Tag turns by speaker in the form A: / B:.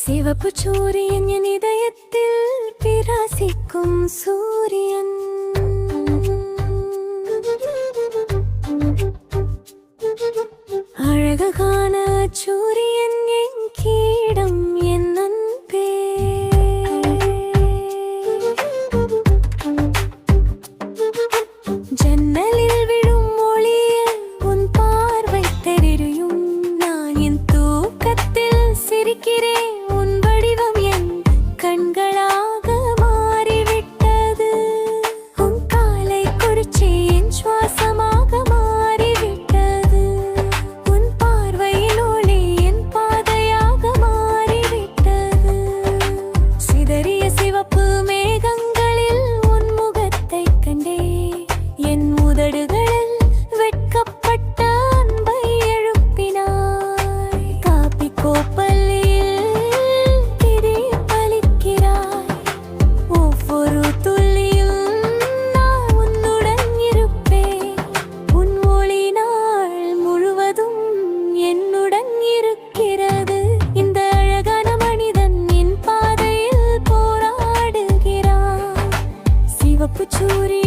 A: சிவப்பு சூரியன் என் இதயத்தில் பிரகாசிக்கும் சூரியன். அழகான சூரியன் என் கீடம் என் அன்பே. ஜன்னலில் விழும் ஒளியில் உன் பார்வை தெரியும். நான் என் தூக்கத்தில் சிரிக்கிறேன். உன் வடிவம் என் கண்களாக மாறிவிட்டது. உன் காலை குறிச்சி என் சுவாசமாக மாறிவிட்டது. உன் பார்வையின் ஒளி என் பாதையாக மாறிவிட்டது. சிதறிய சிவப்பு மேகங்களில் உன் முகத்தை கண்டே. என் உதடுகளில் வெட்கப்பட்ட அன்பை எழுப்பினாய். காப்பி கோப்பல்லில் திரிய பலிக்கிறாய். ஒவ்வொரு துள்ளியும் நான் உன்னுடன் இருப்பேன். உன் ஒளி நாள் முழுவதும் என்னுடன் இருக்கிறது. இந்த அழகான மனிதன் என் பாதையில் போராடுகிறான். சிவப்பு சூரியன்